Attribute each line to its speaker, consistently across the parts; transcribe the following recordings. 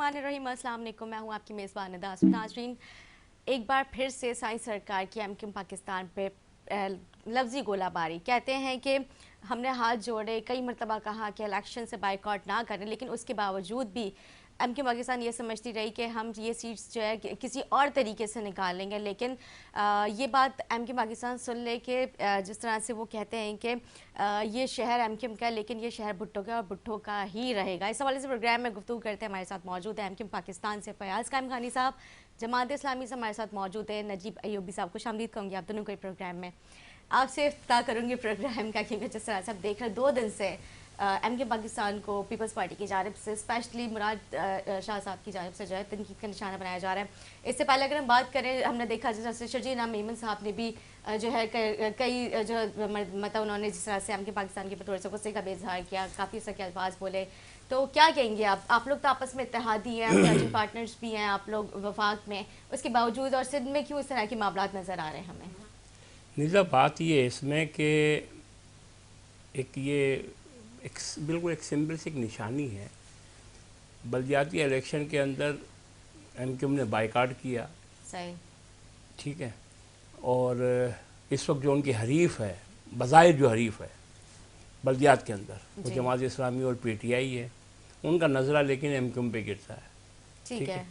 Speaker 1: बिस्मिल्लाहिर्रहमानिर्रहीम। अस्सलाम वालेकुम। मैं हूँ आपकी मेज़बान निदास। नाज़रीन, एक बार फिर से साइंस सरकार की एमक्यूम पाकिस्तान पे लफ्ज़ी गोलाबारी। कहते हैं कि हमने हाथ जोड़े, कई मरतबा कहा कि इलेक्शन से बाइकआउट ना करें, लेकिन उसके बावजूद भी एमक्यूम पाकिस्तान ये समझती रही कि हम ये सीट्स जो है किसी और तरीके से निकाल लेंगे। लेकिन ये बात एमक्यूम पाकिस्तान सुन ले कि जिस तरह से वो कहते हैं कि ये शहर एमक्यूम का है, लेकिन ये शहर भुट्टो का और भुट्टो का ही रहेगा। इस हवाले से प्रोग्राम में गुफ्तगू करते हैं। हमारे साथ मौजूद है एमक्यूम पाकिस्तान से फयाज़ कायम खानी साहब, जमात इस्लामी से हमारे साथ मौजूद है नजीब अयूबी साहब। खुशामदीद कहूँगी आप दोनों को प्रोग्राम में। आपसे इफ्तिताह करूँगी प्रोग्राम का, क्योंकि जिस तरह से आप देख रहे हैं 2 दिन से एमक्यूम पाकिस्तान को पीपल्स पार्टी की जानिब से, स्पेशली मुराद शाह साहब की जानिब से जो है तनकीद का निशाना बनाया जा रहा है। इससे पहले अगर हम बात करें, हमने देखा जिस तरह से शर्जीना मेमन साहब ने भी जो है कई जो मतलब उन्होंने जिस तरह से एमक्यूम पाकिस्तान के थोड़े से गुस्से का भी इजहार किया, काफ़ी सके अल्फाज बोले। तो क्या कहेंगे आप लोग तो आपस में इत्तेहादी हैं, पार्टनर्स भी हैं आप लोग वफाक में, उसके बावजूद और सिंध में क्यों इस तरह के मामला नज़र आ रहे हैं हमें?
Speaker 2: निज़ा, बात ये है इसमें कि बिल्कुल एक सिंपल सी एक निशानी है। बल्दियाती इलेक्शन के अंदर एमक्यूम ने बाइकाट किया,
Speaker 1: सही,
Speaker 2: ठीक है। और इस वक्त जो उनकी हरीफ है, बज़ाहिर जो हरीफ है बल्दियात के अंदर, वो जमात इस्लामी और पीटीआई है। उनका नज़रा लेकिन एमक्यूम पे गिरता है,
Speaker 1: ठीक है।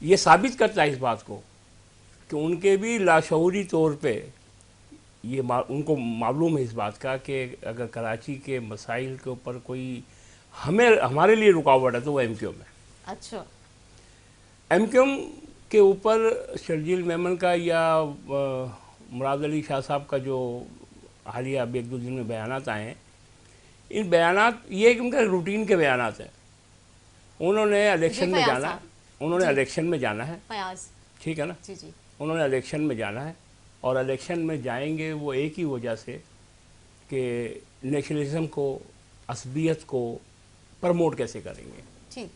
Speaker 2: ये साबित करता है इस बात को कि उनके भी लाशऊरी तौर पे ये उनको मालूम है इस बात का कि अगर कराची के मसाइल के ऊपर कोई हमारे लिए रुकावट है तो वो एमक्यूम है।
Speaker 1: अच्छा,
Speaker 2: एमक्यूम के ऊपर शर्जील मेमन का या मुराद अली शाह साहब का जो हालिया अब 1-2 दिन में बयानात आए हैं, इन बयानात ये कि उनका रूटीन के बयानात हैं। उन्होंने इलेक्शन में जाना है, उन्होंने इलेक्शन में जाना है, ठीक है ना
Speaker 1: जी जी,
Speaker 2: उन्होंने इलेक्शन में जाना है और इलेक्शन में जाएंगे वो एक ही वजह से कि नेशनलिज्म को, असबियत को प्रमोट कैसे करेंगे।
Speaker 1: ठीक,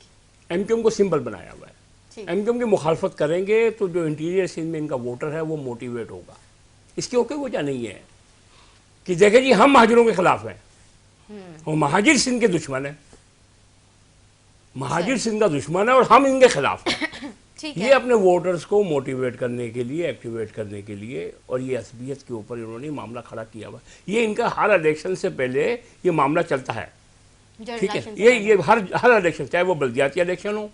Speaker 2: एमक्यूम को सिंपल बनाया हुआ है। एमक्यूम की मुखालफत करेंगे तो जो इंटीरियर सिंध में इनका वोटर है वो मोटिवेट होगा। इसकी कोई वजह नहीं है कि देखें जी हम महाजिरों के खिलाफ हैं, वो महाजिर सिंध के दुश्मन है, महाजिर सिंध का दुश्मन है और हम इनके खिलाफ हैं। ये अपने वोटर्स को मोटिवेट करने के लिए, एक्टिवेट करने के लिए, और ये असबियत के ऊपर इन्होंने मामला खड़ा किया हुआ। ये इनका हर इलेक्शन से पहले ये मामला चलता है, ठीक है। ये हर इलेक्शन, चाहे वो बल्दियाती इलेक्शन हो,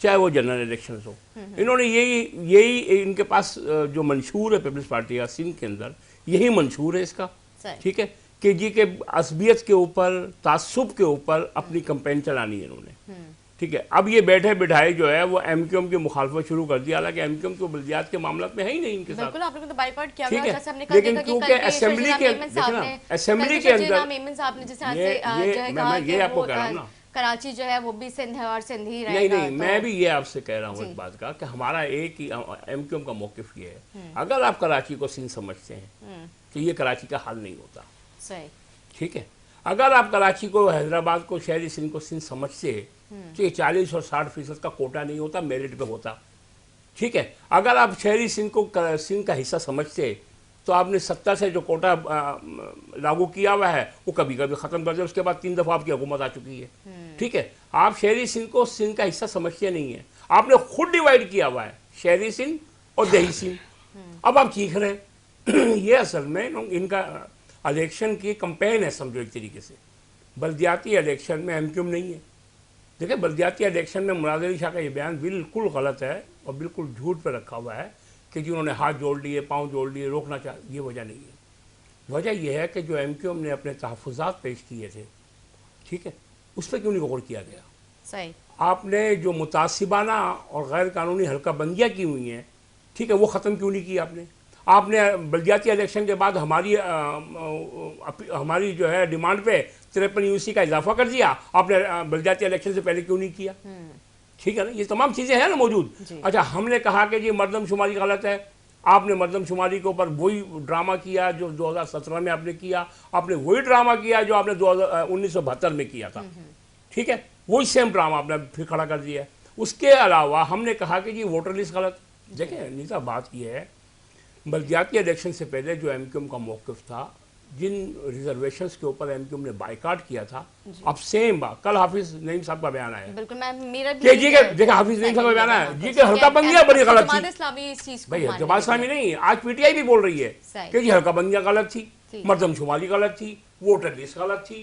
Speaker 2: चाहे वो जनरल इलेक्शन हो, इन्होंने यही इनके पास जो मंशूर है पीपल्स पार्टी का सिंध के अंदर, यही मंशूर है इसका, ठीक है, कि जी के असबियत के ऊपर, तासुब के ऊपर अपनी कंपेन चलानी है इन्होंने, ठीक है। अब ये बैठे बिठाए जो है वो एमक्यूम की मुखालफत शुरू कर दिया, हालांकि एमक्यूम तो बल्दियात के मामला में है ही नहीं इनके साथ,
Speaker 1: आपने तो बाइकॉट किया,
Speaker 2: ठीक है। लेकिन क्योंकि असेंबली के अंदर ये आपको कह रहा हूँ ना,
Speaker 1: कराची जो है वो भी सिंध है और सिंध ही रहेगा।
Speaker 2: नहीं, मैं भी ये आपसे कह रहा हूँ इस बात का कि हमारा एक ही एमक्यूम का मौकिफ ये है, अगर आप कराची को सिंध समझते हैं तो ये कराची का हल नहीं होता,
Speaker 1: सही,
Speaker 2: ठीक है। अगर आप कराची को, हैदराबाद को, शहरी सिंध को सिंध समझते तो ये 40 और 60% का कोटा नहीं होता, मेरिट पे होता, ठीक है। अगर आप शहरी सिंध को सिंध का हिस्सा समझते तो आपने 70 से जो कोटा लागू किया हुआ है वो कभी कभी ख़त्म कर दिया, उसके बाद 3 दफ़ा आपकी हुकूमत आ चुकी है, ठीक है। आप शहरी सिंध को सिंध का हिस्सा समझते नहीं है, आपने खुद डिवाइड किया हुआ है शहरी सिंध और देही सिंध। अब आप चीख रहे हैं ये असल में इनका इलेक्शन की कंपेन है, समझो एक तरीके से। बल्दियाती इलेक्शन में एमक्यूम नहीं है। देखिए, बल्दियाती इलेक्शन में मुराद अली शाह का ये बयान बिल्कुल गलत है और बिल्कुल झूठ पे रखा हुआ है कि जी उन्होंने हाथ जोड़ लिए, पाँव जोड़ लिए, रोकना चाह, ये वजह नहीं है। वजह यह है कि जो एमक्यूम ने अपने तहफ़्फ़ुज़ात पेश किए थे, ठीक है, उस पर क्यों नहीं गौर किया गया।
Speaker 1: सही, आपने
Speaker 2: जो मुतासिबाना और गैर कानूनी हल्का बंदियाँ की हुई हैं, ठीक है, वो ख़त्म क्यों नहीं की आपने बल्दियाती इलेक्शन के बाद हमारी जो है डिमांड पे 53 यूसी का इजाफा कर दिया, आपने बल्दियाती इलेक्शन से पहले क्यों नहीं किया, ठीक है ना। ये तमाम चीज़ें हैं ना मौजूद। अच्छा, हमने कहा कि जी मरदमशुमारी गलत है, आपने मरदमशुमारी के ऊपर वही ड्रामा किया जो 2017 में आपने किया, आपने वही ड्रामा किया जो आपने 1972 में किया था, ठीक है, वही सेम ड्रामा आपने फिर खड़ा कर दिया। उसके अलावा हमने कहा कि जी वोटर लिस्ट गलत। देखिए नीता, बात यह है, बल्दियाती इलेक्शन से पहले जो एमक्यूम का मौक़िफ़ था जिन रिजर्वेशंस के ऊपर एमक्यूएम ने बाइकाट किया था, अब सेम बात कल हाफिज नईम साहब का बयान आया।
Speaker 1: बिल्कुल मैम, मेरा भी
Speaker 2: कि जी के देखिए हाफिज नईम साहब का बयान आया जी के हल्का बंदियां बड़ी गलत
Speaker 1: जमात
Speaker 2: थी
Speaker 1: इस्लामी इस चीज को
Speaker 2: भाई,
Speaker 1: मानने
Speaker 2: जमात इस्लामी
Speaker 1: लगी।
Speaker 2: नहीं, आज पीटीआई भी बोल रही है
Speaker 1: सही।
Speaker 2: कि जी हल्का बंदियां गलत थी,
Speaker 1: ठीक।
Speaker 2: मर्दमशुमारी गलत थी, वोटर लिस्ट गलत थी।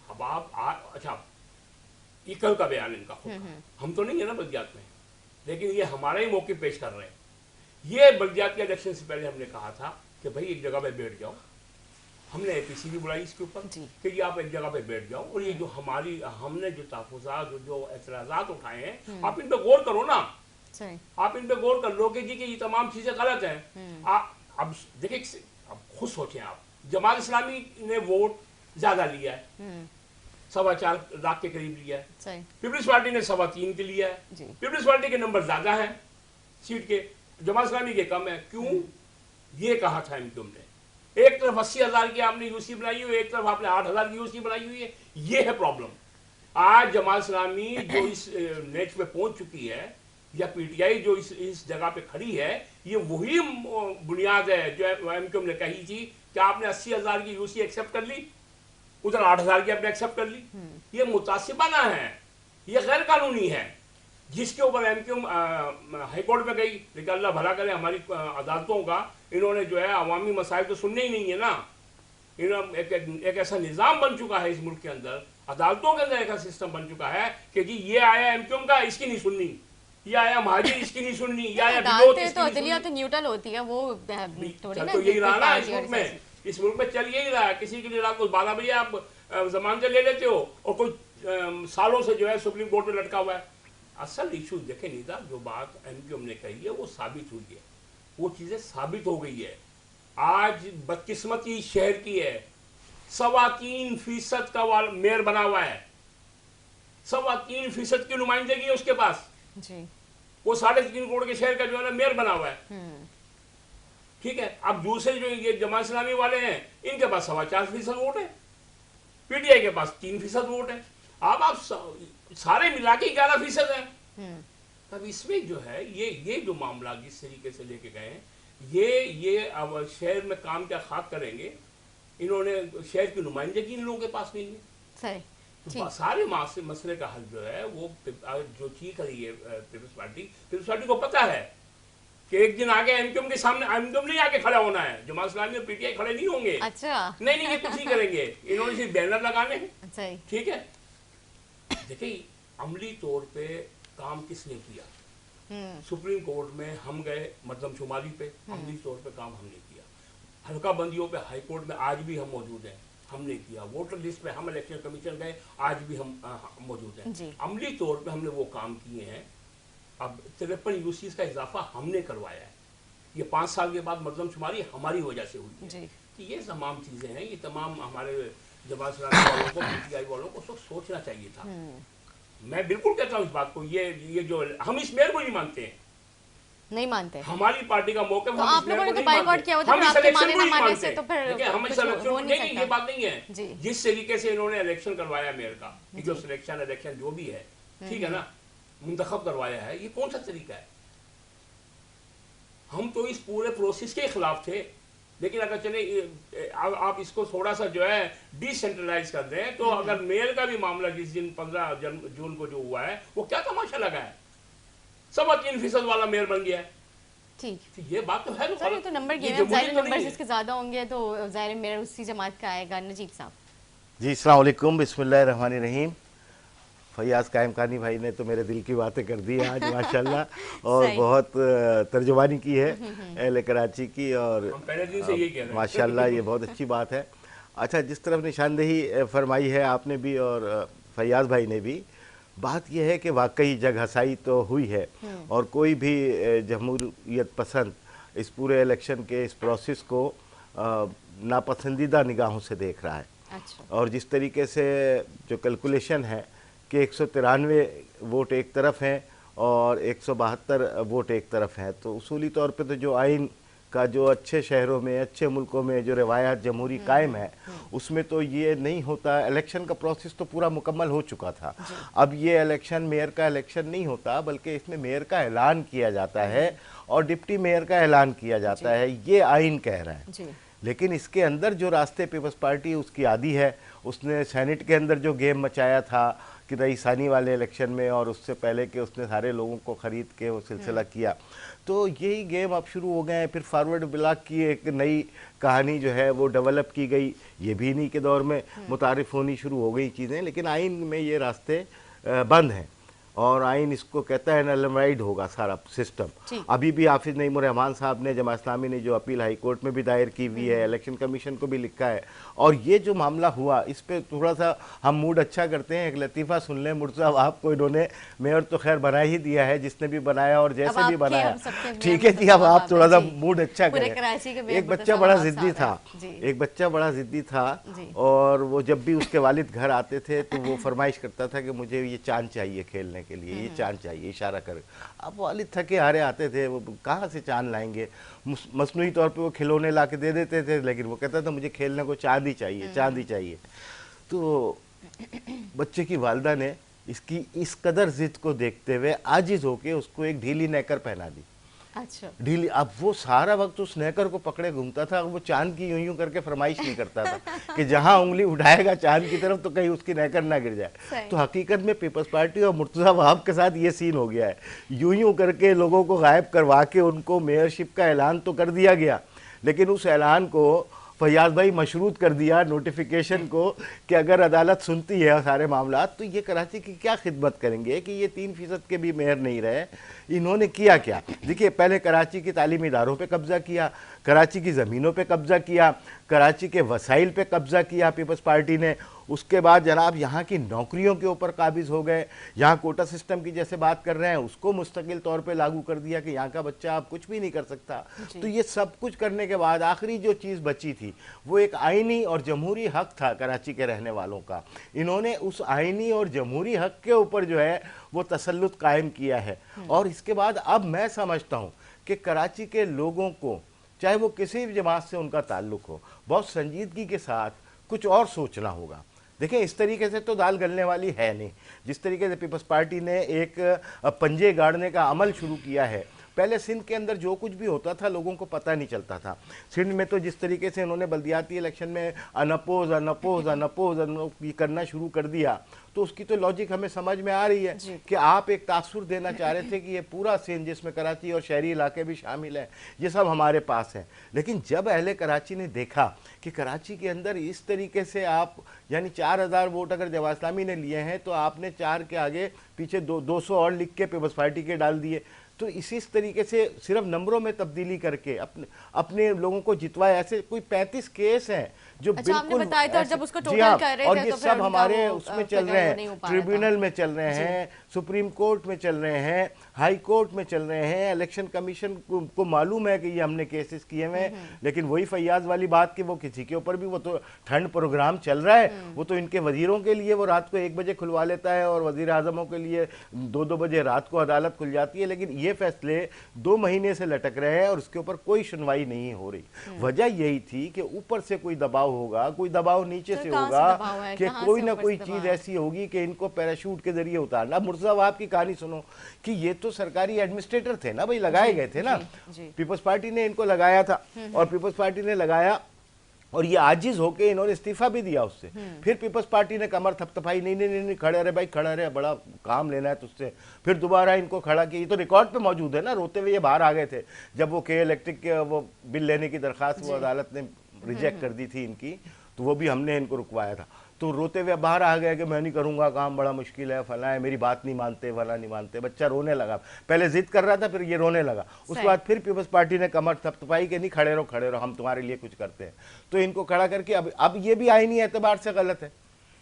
Speaker 2: अब आप अच्छा, ये कल का बयान इनका खुद का। हम तो नहीं है ना बल्दियात में, लेकिन ये हमारा ही मौके पेश कर रहे हैं। ये बल्दियात के इलेक्शन से पहले हमने कहा था कि भाई एक जगह पे बैठ जाओ, हमने एपीसी भी बुलाई इसके ऊपर कि ये आप एक जगह पे बैठ जाओ और ये जो हमने जो तहफ़्फ़ुज़ात जो एतराज़ात उठाए हैं आप इन पे गौर करो ना, आप इन पे गौर कर लो कि जी कि ये तमाम चीज़ें गलत हैं। अब देखिए, अब खुद सोचें आप, जमात इस्लामी ने वोट ज़्यादा लिया है, 4.25 लाख के करीब लिया है, पीपल्स पार्टी ने 3.25 के लिया है, पीपल्स पार्टी के नंबर ज़्यादा हैं सीट के, जमात इस्लामी के कम है। क्यों? ये कहा था एमक्यूएम ने, एक तरफ 80,000 की आपने यूसी बनाई हुई है, एक तरफ आपने 8,000 की यूसी बनाई हुई है। ये है प्रॉब्लम। आज जमात इस्लामी जो इस नेच पे पहुंच चुकी है, या पीटीआई जो इस जगह पे खड़ी है, ये वही बुनियाद है जो एमक्यूएम ने कही थी कि आपने 80,000 की यूसी एक्सेप्ट कर ली, उधर 8,000 की आपने एक्सेप्ट कर ली। ये मुतासिबाना है, ये गैर कानूनी है, जिसके ऊपर एमक्यूएम हाईकोर्ट में गई। लेकिन अल्लाह भला करे हमारी अदालतों का, इन्होंने जो है अवामी मसाइल तो सुनने ही नहीं है ना। इन्होंने एक ऐसा निज़ाम बन चुका है इस मुल्क के अंदर, अदालतों के अंदर ऐसा सिस्टम बन चुका है कि जी ये आया एमक्यूएम का, इसकी नहीं सुननी, ये आया महाजिर, इसकी नहीं सुननी, ये आया विरोध, इसकी नहीं सुननी।
Speaker 1: तो न्यूट्रल होती है वो थोड़ी ना,
Speaker 2: तो यही रहा ना इस मुल्क में चल यही रहा है। किसी के लिए रात को 12 बजे आप जमानत ले लेते हो और कोई सालों से जो है सुप्रीम कोर्ट में लटका हुआ है। असल इशू देखे निदा, जो बात एमक्यूएम ने कही है वो साबित हुई है, वो चीजें साबित हो गई है। आज बदकिस्मती शहर की है, 3.25% का मेयर बना हुआ है, 3.25% की नुमाइंदगी है उसके पास जी। वो 3.5 करोड़ के शहर का जो है ना मेयर बना हुआ है। ठीक है, अब दूसरे जो ये जमात इस्लामी वाले हैं, इनके पास 4.25% वोट है, पीटीआई के पास 3% वोट है। अब आप सारे मिला के 11% है। तब इसमें जो है ये जो मामला जिस तरीके से लेके गए हैं, ये अब शहर में काम क्या खाक करेंगे, इन्होंने शहर की नुमाइंदगी इन लोगों के पास नहीं है। तो सारे मसले का हल जो है वो जो चीज करी है पीपल्स पार्टी को पता है कि एक दिन आगे एमक्यूएम के सामने, एमक्यूएम नहीं आके खड़ा होना है, जमात इस्लामी और पीटीआई खड़े नहीं होंगे। अच्छा। नहीं ये कुछ नहीं करेंगे, इन्होंने सिर्फ बैनर लगाने हैं। ठीक है, देखिए अमली तौर पे काम किसने किया? सुप्रीम कोर्ट में हम गए मर्दमशुमारी पे, अमली तौर पे काम हमने किया। हल्का बंदियों पे हाई कोर्ट में आज भी हम मौजूद हैं, हमने किया। वोटर लिस्ट पे हम इलेक्शन कमीशन गए, आज भी हम मौजूद हैं। अमली तौर पे हमने वो काम किए हैं। अब 53 यूसीज का इजाफा हमने करवाया है। ये 5 साल के बाद मर्दमशुमारी हमारी वजह से हुई है। तो ये तमाम चीजें हैं, ये तमाम हमारे जमात इस्लामी वालों को, पीटीआई वालों को सोचना चाहिए था। मैं बिल्कुल कहता हूँ इस बात को, ये जो हम इस मेयर को नहीं मानते हैं, नहीं मानते, हमारी पार्टी का मौका, तो आप लोगों ने तो बाइकॉट किया, हम इस इलेक्शन को नहीं मानते, तो फिर हम इस इलेक्शन को नहीं, ये बात नहीं है। जिस तरीके से इन्होंने इलेक्शन करवाया मेयर का, जो सिलेक्शन इलेक्शन जो भी है, ठीक है ना, मुंतखब करवाया है, ये कौन सा तरीका है? हम तो इस पूरे प्रोसेस के खिलाफ थे। लेकिन अगर चले आप इसको थोड़ा सा जो है डिसेंट्रलाइज कर दें, तो अगर मेयर का भी मामला जिस दिन 15 जून को जो हुआ है, वो क्या तमाशा लगा है, 3.25% वाला मेयर बन गया है। ठीक, ये बात तो है। तो तो नंबर नंबर जिसके ज्यादा होंगे तो जाहिर मेयर उसी जमात का आएगा। नजीब साहब
Speaker 3: जी, अस्सलाम वालेकुम, बिस्मिल्लाहिर्रहमानिर्रहीम। फैयाज कायमखानी भाई ने तो मेरे दिल की बातें कर दी आज माशाल्लाह, और बहुत तर्जुमानी की है अहले कराची की, और
Speaker 2: पहले दिन से यही कह रहे हैं
Speaker 3: माशाल्लाह, ये बहुत अच्छी बात है। अच्छा, जिस तरफ निशानदेही फरमाई है आपने भी और फैयाज भाई ने भी, बात यह है कि वाकई जग हसाई तो हुई है, और कोई भी जमहूरियत पसंद इस पूरे इलेक्शन के इस प्रोसेस को नापसंदीदा निगाहों से देख रहा है। अच्छा। और जिस तरीके से जो कैलकुलेशन है कि 193 वोट एक तरफ हैं और 172 वोट एक तरफ हैं, तो उसूली तौर पे तो जो आइन का जो अच्छे शहरों में, अच्छे मुल्कों में जो रवायात जमहूरी कायम है, उसमें तो ये नहीं होता। इलेक्शन का प्रोसेस तो पूरा मुकम्मल हो चुका था। अब ये इलेक्शन मेयर का इलेक्शन नहीं होता, बल्कि इसमें मेयर का ऐलान किया जाता है और डिप्टी मेयर का ऐलान किया जाता है, ये आइन कह रहा है। लेकिन इसके अंदर जो रास्ते पीपल्स पार्टी उसकी आदी है, उसने सेनेट के अंदर जो गेम मचाया था कि रईसानी वाले इलेक्शन में और उससे पहले के उसने सारे लोगों को ख़रीद के वो सिलसिला किया, तो यही गेम अब शुरू हो गए हैं। फिर फॉरवर्ड ब्लॉक की एक नई कहानी जो है वो डेवलप की गई, ये भी इन्हीं के दौर में मुतारिफ होनी शुरू हो गई चीज़ें, लेकिन आइन में ये रास्ते बंद हैं और आइन इसको कहता है नलमाइड होगा सारा सिस्टम। अभी भी हाफिज नईमुर रहमान साहब ने, जमात इस्लामी ने जो अपील हाई कोर्ट में भी दायर की हुई है, इलेक्शन कमीशन को भी लिखा है, और ये जो मामला हुआ इस पे थोड़ा सा हम मूड अच्छा करते हैं। एक लतीफ़ा सुन लें, मुर्तज़ा आपको इन्होंने मेयर तो खैर बना ही दिया है, जिसने भी बनाया और जैसे भी बनाया, ठीक है जी, अब आप थोड़ा सा मूड अच्छा करें। एक बच्चा बड़ा ज़िद्दी था, एक बच्चा बड़ा ज़िद्दी था, और वो जब भी उसके वालिद घर आते थे तो वो फरमाइश करता था कि मुझे ये चांद चाहिए खेलने के लिए, ये चांद चाहिए, इशारा कर। अब वालिद थके हारे आते थे, वो कहाँ से चांद लाएंगे, मसनूई तौर पे वो खिलौने ला के दे देते थे, लेकिन वो कहता था मुझे खेलने को चांद ही चाहिए, चांद ही चाहिए। तो बच्चे की वालिदा ने इसकी इस कदर जिद को देखते हुए आजिज होके उसको एक ढीली नेकर पहना दी।
Speaker 1: अच्छा,
Speaker 3: ढीली। अब वो सारा वक्त उस नेकर को पकड़े घूमता था, वो चांद की यूं यूं करके फरमाइश नहीं करता था कि जहां उंगली उठाएगा चांद की तरफ तो कहीं उसकी नेकर ना गिर जाए। तो हकीकत में पीपल्स पार्टी और मुर्तज़ा वहाब के साथ ये सीन हो गया है, यूं यूं करके लोगों को गायब करवा के उनको मेयरशिप का ऐलान तो कर दिया गया, लेकिन उस ऐलान को फैयाज भाई मशरूत कर दिया नोटिफिकेशन को कि अगर अदालत सुनती है सारे मामला तो ये कराची की क्या खिदमत करेंगे कि ये 3% के भी मेयर नहीं रहे। इन्होंने किया क्या? देखिए, पहले कराची की तालीमी इदारों पे कब्जा किया, कराची की ज़मीनों पे कब्जा किया, कराची के वसाइल पे कब्जा किया पीपल्स पार्टी ने। उसके बाद जनाब यहाँ की नौकरियों के ऊपर काबिज हो गए, यहाँ कोटा सिस्टम की जैसे बात कर रहे हैं उसको मुस्तकिल तौर पे लागू कर दिया कि यहाँ का बच्चा अब कुछ भी नहीं कर सकता। तो ये सब कुछ करने के बाद आखिरी जो चीज़ बची थी वो एक आइनी और जमहूरी हक था कराची के रहने वालों का। इन्होंने उस आइनी और जमहूरी हक के ऊपर जो है वो तसल्लुत कायम किया है। और इसके बाद अब मैं समझता हूँ कि कराची के लोगों को, चाहे वो किसी भी जमात से उनका ताल्लुक हो, बहुत संजीदगी के साथ कुछ और सोचना होगा। देखें, इस तरीके से तो दाल गलने वाली है नहीं। जिस तरीके से पीपल्स पार्टी ने एक पंजे गाड़ने का अमल शुरू किया है, पहले सिंध के अंदर जो कुछ भी होता था लोगों को पता नहीं चलता था। सिंध में तो जिस तरीके से इन्होंने बल्दियाती इलेक्शन में अनपोज अनपोज अनपोज ये करना शुरू कर दिया, तो उसकी तो लॉजिक हमें समझ में आ रही है कि आप एक तासुर देना चाह रहे थे कि ये पूरा सिंध, जिसमें कराची और शहरी इलाके भी शामिल हैं, ये सब हमारे पास है। लेकिन जब अहले कराची ने देखा कि कराची के अंदर इस तरीके से आप, यानी 4000 वोट अगर जमात इस्लामी ने लिए हैं तो आपने 4 के आगे पीछे 200 और लिख के पीपल्स पार्टी के डाल दिए। तो इसी तरीके से सिर्फ नंबरों में तब्दीली करके अपने लोगों को जितवाया। ऐसे कोई 35 केस हैं जो बिल्कुल
Speaker 1: जब उसको टोटल कर रहे
Speaker 3: और
Speaker 1: थे
Speaker 3: ये
Speaker 1: तो
Speaker 3: सब हमारे उसमें चल रहे हैं, ट्रिब्यूनल में चल रहे हैं, सुप्रीम कोर्ट में चल रहे हैं, हाई कोर्ट में चल रहे हैं। इलेक्शन कमीशन को मालूम है कि ये हमने केसेस किए हुए हैं, लेकिन वही फैयाज वाली बात कि वो किसी के ऊपर भी, वो तो ठंड प्रोग्राम चल रहा है, वो तो इनके वजीरों के लिए वो रात को 1 बजे खुलवा लेता है और वजीर आजमों के लिए 2-2 बजे रात को अदालत खुल जाती है। लेकिन ये फैसले 2 महीने से लटक रहे हैं और उसके ऊपर कोई सुनवाई नहीं हो रही। वजह यही थी कि ऊपर से कोई दबाव होगा, कोई दबाव नीचे से होगा कि कोई ना कोई चीज ऐसी होगी कि इनको पैराशूट के जरिए उतारना। अब मुर्तज़ा वहाब की कहानी सुनो कि ये तो सरकारी एडमिनिस्ट्रेटर थे ना भाई, लगाए गए थे ना, पीपल्स पार्टी ने इनको लगाया था और पीपल्स पार्टी ने लगाया और ये आजिज होके इन्होंने इस्तीफा भी दिया उससे। फिर पीपल्स पार्टी ने कमर थपथपाई, नहीं नहीं नहीं खड़े रहे भाई, खड़ा रहे, बड़ा काम लेना है तुझसे। फिर दोबारा इनको खड़ा किया, ये तो रिकॉर्ड पे मौजूद है ना, रोते हुए ये बाहर आ गए थे जब वो के इलेक्ट्रिक के वो बिल लेने की दरख्वास्त वो अदालत ने रिजेक्ट कर दी थी इनकी, तो वो भी हमने इनको रुकवाया था। तो रोते हुए बाहर आ गया कि मैं नहीं करूंगा, काम बड़ा मुश्किल है, फला है, मेरी बात नहीं मानते, फला नहीं मानते। बच्चा रोने लगा, पहले जिद कर रहा था, फिर ये रोने लगा। उसके बाद फिर पीपल्स पार्टी ने कमर थपथपाई कि नहीं खड़े रहो, हम तुम्हारे लिए कुछ करते हैं। तो इनको खड़ा करके अब ये भी आईनी एतबार से गलत है।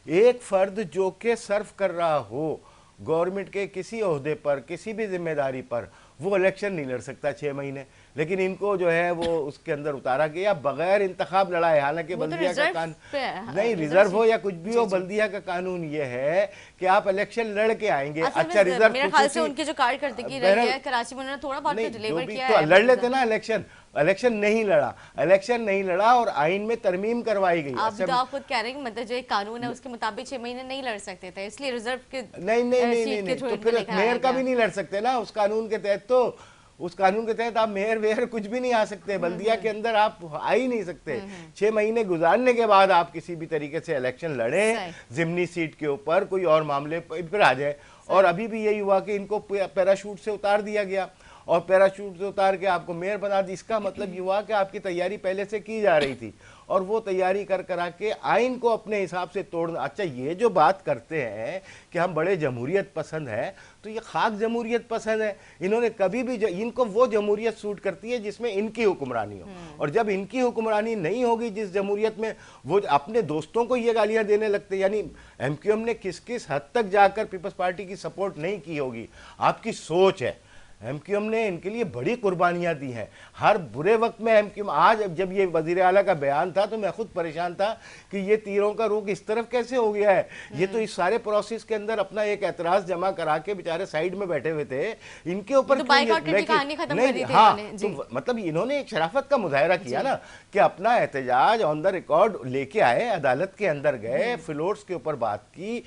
Speaker 3: एक फर्द जो कि सर्व कर रहा हो गवर्नमेंट के किसी ओहदे पर, किसी भी जिम्मेदारी पर, वो इलेक्शन नहीं लड़ सकता 6 महीने, लेकिन इनको जो है वो उसके अंदर उतारा गया बगैर इंतखाब लड़ाए। हालांकि बल्दिया का कानून नहीं, रिजर्व हो या कुछ भी हो, बल्दिया का कानून ये है कि आप इलेक्शन लड़ के आएंगे। अच्छा, रिजर्व
Speaker 1: मेरे ख्याल से उनकी जो कारकर्दगी रही है कराची में, उन्होंने थोड़ा बहुत डिलीवर किया है।
Speaker 3: लड़ लेते ना इलेक्शन नहीं लड़ा और आइन में तरमीम करवाई गई।
Speaker 1: आप तो आप खुद कह रहे हैं मतलब जो एक कानून है उसके मुताबिक 6 महीने नहीं लड़ सकते थे, इसलिए रिजर्व के
Speaker 3: नहीं तो फिर मेयर का भी नहीं लड़ सकते ना उस कानून के तहत। तो उस कानून के तहत आप मेयर वेयर कुछ भी नहीं आ सकते, बल्दिया के अंदर आप आ ही नहीं सकते। 6 महीने गुजारने के बाद आप किसी भी तरीके से इलेक्शन लड़ें जिमनी सीट के ऊपर, कोई और मामले पर आ जाए। और अभी भी यही हुआ कि इनको पैराशूट से उतार दिया गया और पैराशूट से उतार के आपको मेयर बना दी। इसका मतलब ये हुआ कि आपकी तैयारी पहले से की जा रही थी और वो तैयारी कर करा के आइन को अपने हिसाब से तोड़ना। अच्छा, ये जो बात करते हैं कि हम बड़े जमहूरियत पसंद हैं, तो ये खाक जमहूरियत पसंद है। इन्होंने कभी भी इनको वो जमहूरियत सूट करती है जिसमें इनकी हुक्मरानी हो, और जब इनकी हुक्मरानी नहीं होगी जिस जमहूरियत में, वो अपने दोस्तों को ये गालियां देने लगते। यानी एमक्यूएम ने किस किस हद तक जाकर पीपल्स पार्टी की सपोर्ट नहीं की होगी, आपकी सोच है। एमक्यूएम ने इनके लिए बड़ी कुर्बानियां दी हैं हर बुरे वक्त में। एमक्यूएम आज जब ये वजीर आला का बयान था तो मैं खुद परेशान था कि ये तीरों का रुख इस तरफ कैसे हो गया है। ये तो इस सारे प्रोसेस के अंदर अपना एक एतराज जमा करा के बेचारे साइड में बैठे हुए थे, इनके ऊपर मतलब इन्होंने एक शराफत का मुजाहरा किया ना कि अपना एहतजाज ऑन द रिकॉर्ड लेके आए, अदालत के अंदर गए, फ्लोर्स के ऊपर बात की,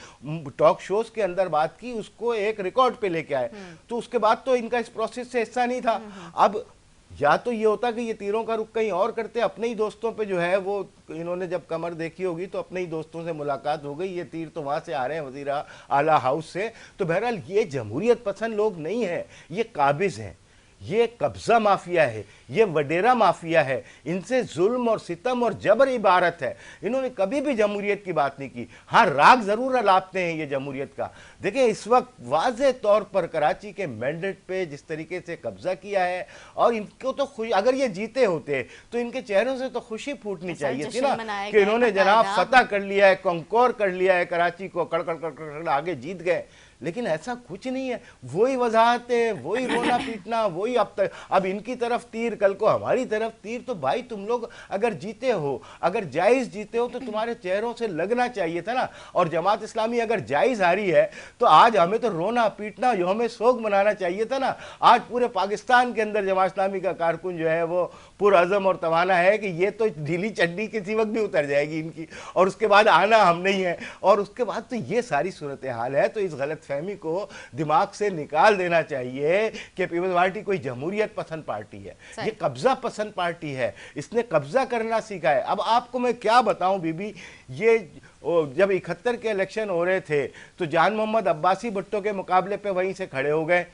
Speaker 3: टॉक शोज के अंदर बात की, उसको एक रिकॉर्ड पे लेके आए। तो उसके बाद तो इनका इस प्रोसेस से हिस्सा नहीं था। अब या तो ये होता कि ये तीरों का रुख कहीं और करते, अपने ही दोस्तों पे जो है वो इन्होंने जब कमर देखी होगी तो अपने ही दोस्तों से मुलाकात हो गई, ये तीर तो वहां से आ रहे हैं वजीर आला हाउस से। तो बहरहाल ये जमहूरियत पसंद लोग नहीं है, ये काबिज हैं, ये कब्जा माफिया है, ये वडेरा माफिया है, इनसे जुल्म और सितम और जबर इबारत है। इन्होंने कभी भी जमहूरियत की बात नहीं की। हाँ, राग जरूर अलापते हैं ये जमहूरियत का। देखिए इस वक्त वाज़े तौर पर कराची के मैंडेट पे जिस तरीके से कब्जा किया है, और इनको तो खुशी, अगर ये जीते होते तो इनके चेहरों से तो खुशी फूटनी चाहिए थी ना कि इन्होंने जनाब फतह कर लिया है, कंकोर कर लिया है कराची को, कड़कड़ कड़कड़ आगे जीत गए। लेकिन ऐसा कुछ नहीं है, वही वजाहतें, वही रोना पीटना, वही अब इनकी तरफ तीर, कल को हमारी तरफ तीर। तो भाई तुम लोग अगर जीते हो, अगर जायज़ जीते हो तो तुम्हारे चेहरों से लगना चाहिए था ना। और जमात इस्लामी अगर जायज़ हारी है तो आज हमें तो रोना पीटना, यौम सोग मनाना चाहिए था ना। आज पूरे पाकिस्तान के अंदर जमात इस्लामी का कारकुन जो है वो पुरअज़म और तवाना है कि ये तो ढीली चड्डी किसी वक्त भी उतर जाएगी इनकी, और उसके बाद आना हम नहीं है। और उसके बाद तो ये सारी सूरत हाल है। तो इस गलत फहमी को दिमाग से निकाल देना चाहिए कि पीपल्स पार्टी कोई जमहूरियत पसंद पार्टी है, ये कब्जा पसंद पार्टी है। इसने कब्जा करना सीखा है। अब आपको मैं क्या बताऊं बीबी, ये जब 71 के इलेक्शन हो रहे थे तो जान मोहम्मद अब्बासी भुट्टो के मुकाबले पे वहीं से खड़े हो गए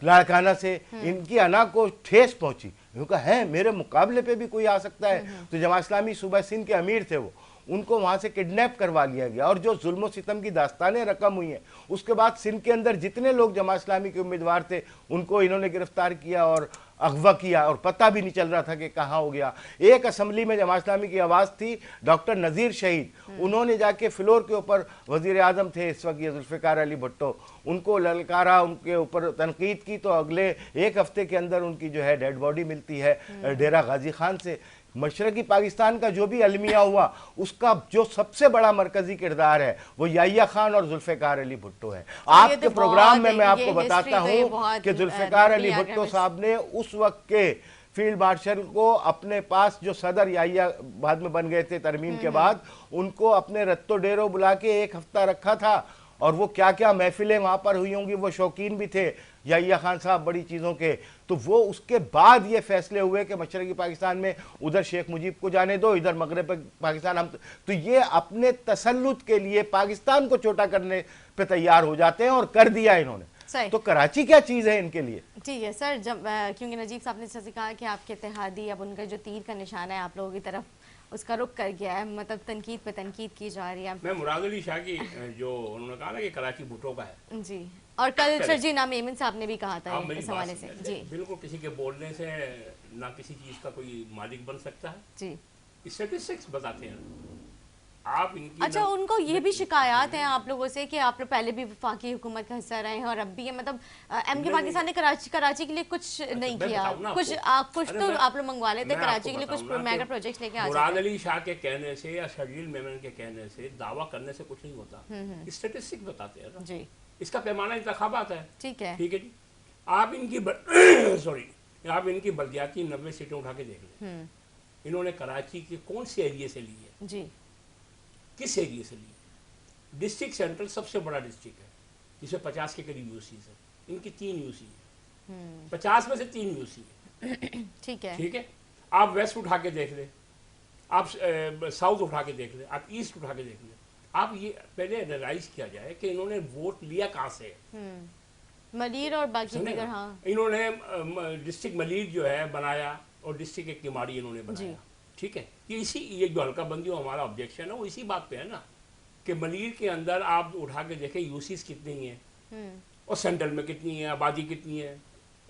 Speaker 3: लाड़काना से। इनकी अना को ठेस पहुंची, उनका है मेरे मुकाबले पे भी कोई आ सकता है। तो जमात इस्लामी सूबा सिंध के अमीर थे, वो उनको वहां से किडनैप करवा लिया गया और जो जुल्म सितम की दास्तानें रकम हुई हैं। उसके बाद सिंध के अंदर जितने लोग जमात इस्लामी के उम्मीदवार थे उनको इन्होंने गिरफ्तार किया और अगवा किया, और पता भी नहीं चल रहा था कि कहाँ हो गया। एक असम्बली में जमात इस्लामी की आवाज़ थी डॉक्टर नज़ीर शहीद, उन्होंने जाके फ्लोर के ऊपर वज़ीर आज़म थे इस वक्त ये जुल्फ़िकार अली भुट्टो, उनको ललकारा, उनके ऊपर तनकीद की। तो अगले एक हफ्ते के अंदर उनकी जो है डेड बॉडी मिलती है डेरा गाजी खान से। मशरकी पाकिस्तान का जो भी अलमिया हुआ उसका जो सबसे बड़ा मरकजी किरदार है वो याहिया खान और जुल्फ़िकार अली भुट्टो है। आपके प्रोग्राम में मैं आपको बताता हूँ कि जुल्फ़िकार अली भुट्टो साहब ने उस वक्त के फील्ड मार्शल को अपने पास, जो सदर याहिया बाद में बन गए थे तरमीम के बाद, उनको अपने रत्तो डेरो बुला के 1 हफ्ता रखा था। और वो क्या क्या महफिलें वहाँ पर हुई होंगी, वो शौकीन भी थे याहिया खान साहब बड़ी चीज़ों के। तो वो उसके बाद ये फैसले हुए कि मशरकी पाकिस्तान में उधर शेख मुजीब को जाने दो, इधर मगरब पाकिस्तान हम। तो ये अपने तसल्लुत के लिए पाकिस्तान को छोटा करने पे तैयार हो जाते हैं, और कर दिया इन्होंने। तो कराची क्या चीज़ है इनके लिए?
Speaker 1: ठीक है सर, जब क्योंकि नजीब साहब ने जैसे कहा कि आपके इत्तेहादी, अब उनका जो तीर का निशाना है आप लोगों की तरफ, उसका रुख कर गया है, मतलब तनकीद पे तनकीद की जा रही है।
Speaker 2: मैं मुराद अली शाह की जो उन्होंने कहा ना कि कराची भुट्टो का है
Speaker 1: जी, और कल शर्जी नाम एमन साहब ने भी कहा था इस हवाले से। जी
Speaker 2: बिल्कुल, किसी के बोलने से ना किसी चीज़ का कोई मालिक बन सकता है।
Speaker 1: जी,
Speaker 2: स्टैटिस्टिक्स बताते हैं आप इनकी।
Speaker 1: अच्छा, उनको ये भी शिकायत है आप लोगों से कि आप लोग पहले भी वफाकी हुकूमत का हिस्सा रहे हैं और अब भी है, मतलब एमके पाकिस्तान ने कराची के लिए कुछ नहीं किया, कुछ तो आप लोग मंगवा लेते कराची के लिए, कुछ मेगा प्रोजेक्ट्स लेके आ जाते।
Speaker 2: मुराद अली शाह के कहने से या शर्जील मेमन के कहने से, दावा करने से कुछ नहीं होता। स्टैटिस्टिक्स बताते हैं जी, इसका पैमाना इंतखाबात है। ठीक है जी। आप इनकी सॉरी आप इनकी बल्दियाती 90 सीटें उठा के देख लें, इन्होंने कराची के कौन से एरिया से ली है जी, किस एरिया से ली? डिस्ट्रिक्ट सेंट्रल सबसे बड़ा डिस्ट्रिक्ट है जिसमें 50 के करीब यूसीज है, इनकी 3 यूसी है। 50 में से 3 यूसी है।
Speaker 1: ठीक है।
Speaker 2: ठीक है, आप वेस्ट उठा के देख ले, आप साउथ उठा के देख ले, आप ईस्ट उठा के देख ले, आप ये पहले एनालाइज किया जाए कि इन्होंने वोट लिया कहाँ से।
Speaker 1: मलीर और बाकी
Speaker 2: समझे
Speaker 1: दिगर,
Speaker 2: ना?
Speaker 1: हाँ
Speaker 2: इन्होंने डिस्ट्रिक्ट मलीर जो है बनाया और डिस्ट्रिक्ट एक किमाड़ी इन्होंने बनाया। ठीक है, ये जो हल्का बंदी हमारा ऑब्जेक्शन है वो इसी बात पे है ना कि मलीर के अंदर आप उठा के देखें यूसीस कितनी हैं और सेंट्रल में कितनी है, आबादी कितनी है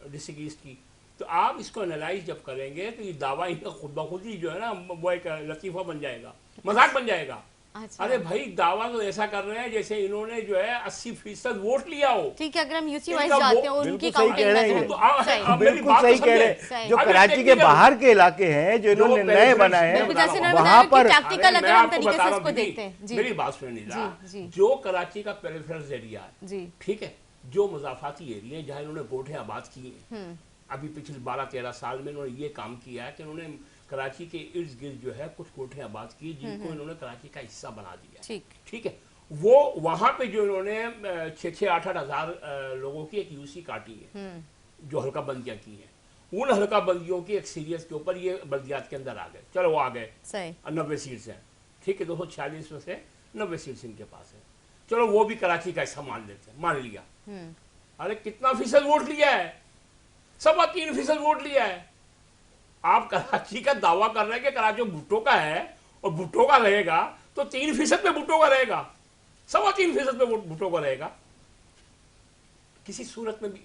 Speaker 2: डिस्ट्रिक्ट ईस्ट की। तो आप इसको एनालाइज जब करेंगे तो ये दावा इनका खुद ब खुद ही जो है ना वो एक लतीफ़ा बन जाएगा, मजाक बन जाएगा।
Speaker 1: अच्छा।
Speaker 2: अरे भाई दावा तो ऐसा कर रहे हैं जैसे इन्होंने जो है 80% वोट लिया हो।
Speaker 1: ठीक है, अगर हम यूसी वाइज
Speaker 2: इनका
Speaker 1: जाते
Speaker 2: वो-
Speaker 1: हैं उनकी
Speaker 3: बिल्कुल सही
Speaker 1: काउंटिंग
Speaker 3: कह
Speaker 1: में
Speaker 3: रहे हैं
Speaker 1: तो
Speaker 2: तो आप-
Speaker 1: सही।
Speaker 2: आप मेरी
Speaker 3: बिल्कुल
Speaker 2: बात तो
Speaker 3: सही कह रहे
Speaker 2: समझे।
Speaker 3: हैं। जो
Speaker 2: अभी
Speaker 3: कराची के
Speaker 2: technical-
Speaker 3: बाहर के इलाके हैं जो इन्होंने
Speaker 2: जो
Speaker 3: नए
Speaker 2: पेरिफेरल
Speaker 3: बनाए हैं,
Speaker 1: बिल्कुल, जैसे इन्होंने
Speaker 3: वहाँ
Speaker 1: बताया
Speaker 3: पर
Speaker 1: कि टैक्टिकल
Speaker 2: अरे
Speaker 1: अगर
Speaker 2: मैं
Speaker 1: हम
Speaker 2: आपको
Speaker 1: तरीके
Speaker 2: बता
Speaker 1: से
Speaker 2: रहा
Speaker 1: इसको
Speaker 2: हूँ
Speaker 1: देखते हैं।
Speaker 2: दीदी,
Speaker 1: जी
Speaker 2: मेरी बात सुनिए जरा।
Speaker 1: जी।
Speaker 2: जो कराची का पेरिफेरल एरिया है,
Speaker 1: जी।
Speaker 2: ठीक है, जो मजाफाती एरिया है जहाँ इन्होंने कोठे आबाद किए हैं, अभी पिछले 12-13 साल में इन्होंने ये काम किया है कि इन्होंने कराची के इर्द गिर्द जो है कुछ कोठे आबाद किए जिनको इन्होंने कराची का हिस्सा बना दिया।
Speaker 1: ठीक।
Speaker 2: ठीक है, वो वहाँ पे जो इन्होंने 6-8 हज़ार लोगों की एक यूसी काटी है जो हल्का बंदियाँ की हैं। उन हल्का बंदियों की एक सीरीज के ऊपर ये बल्दियात के अंदर आ गए। चलो वो आ गए,
Speaker 1: सही।
Speaker 2: 90 सीट्स हैं। ठीक है, 246 में से 90 सीट्स इनके पास है। चलो वो भी कराची का हिस्सा मान लेते हैं, मान लिया। अरे कितना फीसद वोट लिया है? 3.25% वोट लिया है। आप कराची का दावा कर रहे हैं कि कराची भुट्टो का है और भुट्टो का रहेगा तो 3% पे भुट्टो का रहेगा, 3.25% पे भुट्टो का रहेगा। किसी सूरत में भी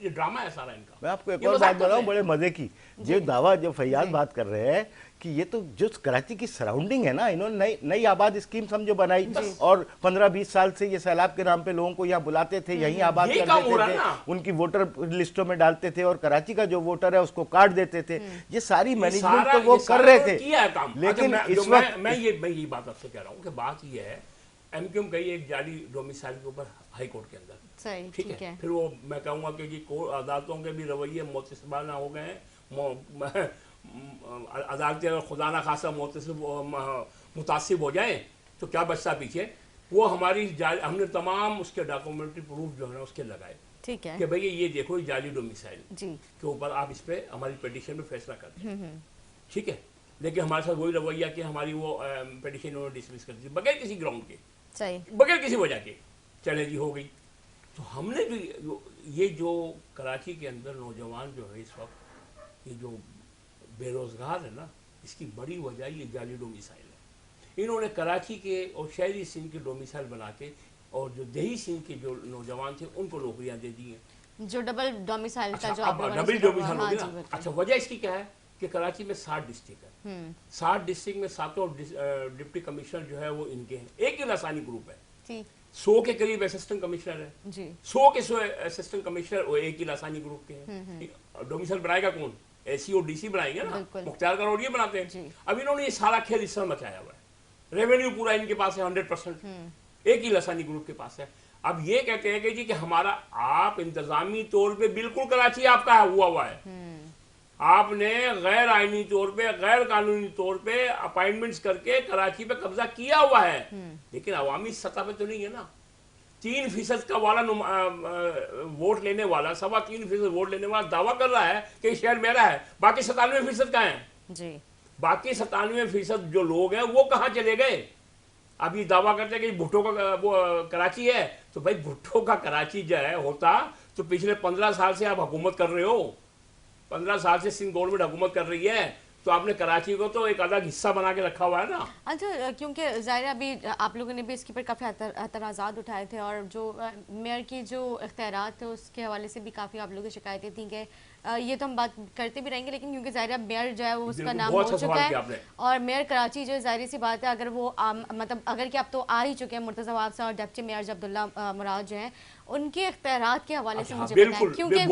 Speaker 2: ये ड्रामा है सारा इनका।
Speaker 3: मैं आपको एक
Speaker 2: ये
Speaker 3: और
Speaker 2: मजाक
Speaker 3: बात
Speaker 2: कर रहे
Speaker 3: बताऊं
Speaker 2: हैं।
Speaker 3: बड़े मजे की। जो दावा जो फैयाज बात कर रहे हैं कि ये तो जो कराची की सराउंडिंग है ना, इन्होंने नई आबाद स्कीम समझो बनाई और 15-20 साल से ये सैलाब के नाम पे लोगों को यहाँ बुलाते थे, यहीं आबाद
Speaker 2: यही
Speaker 3: कर
Speaker 2: काम हो
Speaker 3: देते
Speaker 2: रहा
Speaker 3: थे,
Speaker 2: है ना।
Speaker 3: उनकी वोटर लिस्टों में डालते थे और कराची का जो वोटर है उसको काट देते थे। ये सारी मैनेजमेंट तो वो कर रहे थे,
Speaker 2: किया है काम।
Speaker 3: लेकिन
Speaker 2: अच्छा,
Speaker 3: इस वक्त
Speaker 2: मैं ये बात आपसे कह रहा हूँ कि बात ये है एमक्यूएम गई एक जाली डोमिसाइल के ऊपर हाई कोर्ट के अंदर।
Speaker 1: सही।
Speaker 2: ठीक है, फिर वो मैं कहूँगा कि जी अदालतों के भी रवैये मोतसबाना हो गए हैं। अदालतें अगर खुदा ना खासा मुतासिब हो जाए तो क्या बचता पीछे। वो हमारी हमने तमाम उसके डॉक्यूमेंट्री प्रूफ जो है ना उसके लगाए
Speaker 1: ठीक है
Speaker 2: कि भैया ये देखो ये जाली डोमिसाइल
Speaker 1: जी
Speaker 2: के ऊपर आप इस पे हमारी पिटीशन में फैसला कर दें। ठीक है, लेकिन हमारे साथ वही रवैया कि हमारी वो पिटीशन उन्होंने डिसमिस कर दी बगैर किसी ग्राउंड के,
Speaker 1: सही।
Speaker 2: बगैर किसी वजह के। चले जी हो गई। तो हमने जो ये जो कराची के अंदर नौजवान जो है इस वक्त ये जो बेरोज़गार है ना, इसकी बड़ी वजह ये जाली डोमिसाइल है। इन्होंने कराची के और शहरी सिंध के डोमिसाइल बना के और जो देही सिंध के जो नौजवान थे उनको नौकरियां दे दी हैं।
Speaker 1: जो डबल डोमिसाइल का
Speaker 2: अच्छा,
Speaker 1: जो
Speaker 2: अब
Speaker 1: आप लोगों ने
Speaker 2: डबल
Speaker 1: सुना
Speaker 2: डोमिसाइल
Speaker 1: हुआ,
Speaker 2: हो
Speaker 1: हाँ
Speaker 2: गया
Speaker 1: जी,
Speaker 2: ना।
Speaker 1: बिल्कुल।
Speaker 2: अच्छा, वजह इसकी क्या है कि कराची में 60 डिस्ट्रिक्ट है। 60 डिस्ट्रिक्ट में 7 डिप्टी कमिश्नर जो है वो इनके हैं। एक ही लासानी ग्रुप है,
Speaker 1: ठीक
Speaker 2: 100 के करीब असिस्टेंट कमिश्नर है।
Speaker 1: जी
Speaker 2: 100 के 100 असिस्टेंट कमिश्नर वो एक ही लासानी ग्रुप के हैं। डोमिसाइल बनाएगा कौन? एसी और डीसी बनाएंगे ना,
Speaker 1: बिल्कुल।
Speaker 2: मुख्तार करोड़िए बनाते हैं।
Speaker 1: जी।
Speaker 2: अब इन्होंने ये सारा खेल इस समय मचाया हुआ है। रेवेन्यू पूरा इनके पास है 100%, एक ही लसानी ग्रुप के पास है। अब ये कहते हैं कि जी कि हमारा आप इंतजामी तौर पे बिल्कुल कराची आपका हुआ है। आपने गैर आईनी तौर पे गैर कानूनी तौर पे अपॉइंटमेंट्स करके कराची पे कब्जा किया हुआ है, लेकिन अवामी सतह पे तो नहीं है ना। 3% का वाला वोट लेने वाला 3.25% वोट लेने वाला दावा कर रहा है कि ये शहर मेरा है, बाकी 97% कहाँ है?
Speaker 1: जी
Speaker 2: बाकी 97% जो लोग हैं वो कहाँ चले गए? अब ये दावा करते हैं कि भुट्टो का वो कराची है, तो भाई भुट्टो का कराची जो है होता तो पिछले 15 साल से आप हुकूमत कर रहे हो, 15 साल से सिंध गवर्नमेंट हुकूमत कर रही है, तो आपने कराची को तो एक अलग हिस्सा बना के रखा हुआ है ना।
Speaker 1: अच्छा, क्योंकि ज़ाहिर अभी आप लोगों ने भी इसके ऊपर काफ़ी एतराज़ात उठाए थे और जो मेयर की जो इख्तियारात थे उसके हवाले से भी काफ़ी आप लोगों की शिकायतें थी कि ये तो हम बात करते भी रहेंगे, लेकिन क्योंकि ज़ाहिर मेयर जो है वो उसका नाम हो चुका है और मेयर कराची जो है ज़ाहिर सी बात है अगर वो मतलब अगर कि अब तो आ ही चुके हैं मुर्तज़ा नवाब साहब और डिप्टी मेयर अब्दुल्ला मुराद जो हैं उनके इख्तियारात के हवाले से मुझे बताएं, क्योंकि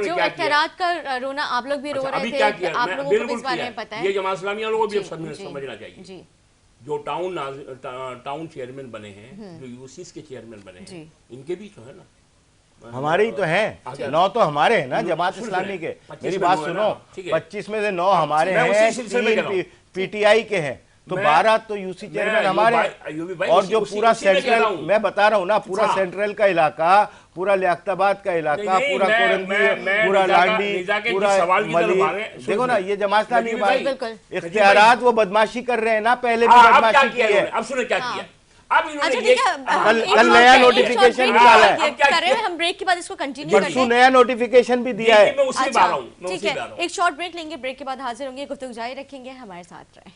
Speaker 1: जो इख्तियारात का रोना आप लोग भी रो रहे थे, आप लोगों को भी इस बारे में पता है।
Speaker 2: ये जमात इस्लामिया लोगों को भी समझना चाहिए। जो टाउन चेयरमैन बने हैं, जो यूसीस के चेयरमैन बने हैं, इनके भी तो है ना,
Speaker 3: हमारे ही तो हैं 9 तो हमारे हैं ना जमात इस्लामी के। मेरी बात सुनो, 25 में से 9 हमारे हैं, 3 पीटीआई के हैं, तो 12 तो यूसी चेयरमैन हमारे, और जो पूरा सेंट्रल, मैं बता रहा हूँ ना, पूरा सेंट्रल का इलाका, पूरा लियाकताबाद का इलाका, पूरा कोरंगी, पूरा लांडी, पूरा मली, देखो ना ये जमात इस्लामी बात, इख्तियारात वो बदमाशी कर रहे हैं ना, पहले भी बदमाशी की है।
Speaker 2: अब सुने क्या किया, अब
Speaker 3: इन्होंने कल नया नोटिफिकेशन निकाला है,
Speaker 1: हम ब्रेक के बाद इसको कंटिन्यू करते हैं।
Speaker 3: नया नोटिफिकेशन भी दिया है।
Speaker 1: ठीक है, एक शॉर्ट ब्रेक लेंगे, ब्रेक के बाद हाजिर होंगे, गुफ्तगू जारी रखेंगे, हमारे साथ रहें।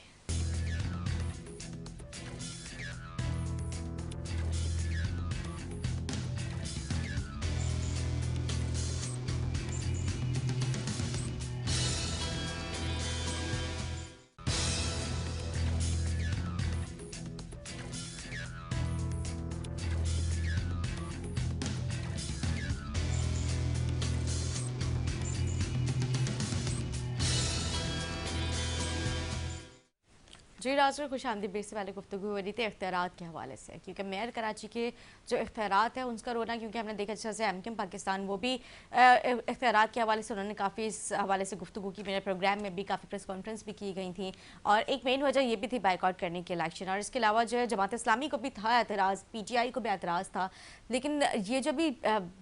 Speaker 1: जी नाज़रीन, खुश आमदीद। ब्रेक से पहले गुफ्तगू हो रही थी इख्तियारात के हवाले से, क्योंकि मेयर कराची के जो इख्तियारात है उनका रोना, क्योंकि हमने देखा जैसे एमक्यूएम पाकिस्तान वो भी इख्तियारात के हवाले से उन्होंने काफ़ी इस हवाले से गुफ्तगू की, मेरे प्रोग्राम में भी काफ़ी प्रेस कॉन्फ्रेंस भी की गई थी, और एक मेन वजह ये भी थी बाइकआउट करने के इलेक्शन, और इसके अलावा जो है जमात इस्लामी को भी था एतराज़, PTI को भी एतराज़ था। लेकिन ये जो भी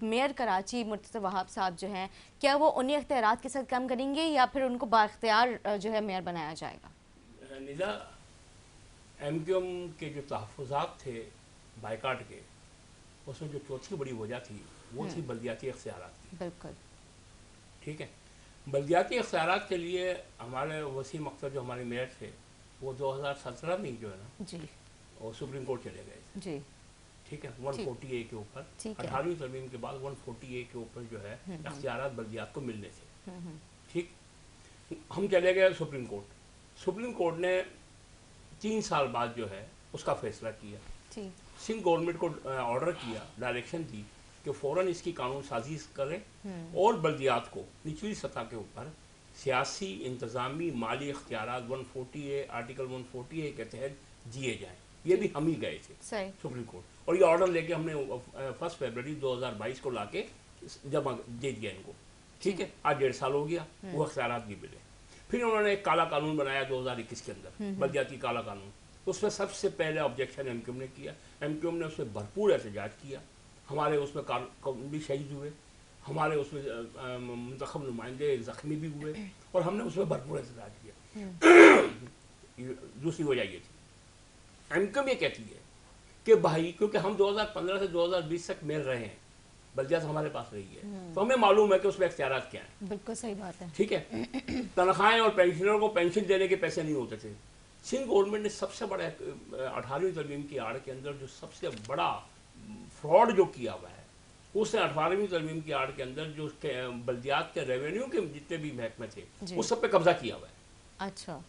Speaker 1: मेयर कराची मुर्तज़ा वहाब साहब जो हैं, क्या वो उन्हीं इख्तियारात के साथ काम करेंगे या फिर उनको बाख्तियार जो है मेयर बनाया जाएगा?
Speaker 2: निदा, एमक्यूएम के जो तहफ़्फ़ुज़ात थे बाइकाट के, उसमें जो चौथी बड़ी वजह थी वो थी बल्दियाती इख्तियारात की।
Speaker 1: बिल्कुल
Speaker 2: ठीक है, बल्दियाती इख्तियारात के लिए हमारे वसीम अख्तर जो हमारे मेयर थे वो 2017 में जो है ना
Speaker 1: जी,
Speaker 2: और सुप्रीम कोर्ट चले गए थे।
Speaker 1: जी,
Speaker 2: ठीक है, 140A के ऊपर, 18वीं तरमीम के बाद 140A के ऊपर जो है इख्तियारात बल्दियात को मिलने थे। ठीक, हम चले गए सुप्रीम कोर्ट। सुप्रीम कोर्ट ने 3 साल बाद जो है उसका फैसला किया। सिंध गवर्नमेंट को ऑर्डर किया, डायरेक्शन दी कि फ़ौरन इसकी कानून साजी करें और बल्दियात को निचली सतह के ऊपर सियासी, इंतज़ामी, माली इख्तियारात 140A, आर्टिकल 140A के तहत दिए जाएँ। ये भी हम ही गए थे सुप्रीम कोर्ट, और ये ऑर्डर लेके हमने 1 फरवरी 2022 को लाके जमा दे दिया इनको। ठीक है, आज 1.5 साल हो गया, वो इख्तियारात भी मिले। फिर उन्होंने एक काला कानून बनाया 2021 के अंदर, बल्दियाती काला कानून। उसमें सबसे पहले ऑब्जेक्शन एमक्यूएम ने किया। एमक्यूएम ने उसमें भरपूर एहतजाज किया, हमारे उसमें कौन भी शहीद हुए, हमारे उसमें मुंतखब नुमाइंदे ज़ख्मी भी हुए, और हमने उसमें भरपूर एहतजाज किया। दूसरी वजह ये थी, एमक्यूएम ये कहती है कि भाई क्योंकि हम 2015 से 2020 तक मिल रहे हैं, बल्दियात हमारे पास रही है, तो हमें मालूम है कि उसमें इख्तियारात क्या हैं।
Speaker 1: बिल्कुल सही बात है।
Speaker 2: ठीक है, तनख्वाहें और पेंशनरों को पेंशन देने के पैसे नहीं होते थे। सिंध गवर्नमेंट ने सबसे बड़ा 18वीं तरमीम की आड़ के अंदर जो सबसे बड़ा फ्रॉड जो किया हुआ है, उसने 18वीं तरमीम की आड़ के अंदर जो बल्दियात के रेवेन्यू के जितने भी महकमे थे उस सब पे कब्जा किया हुआ है।
Speaker 1: अच्छा,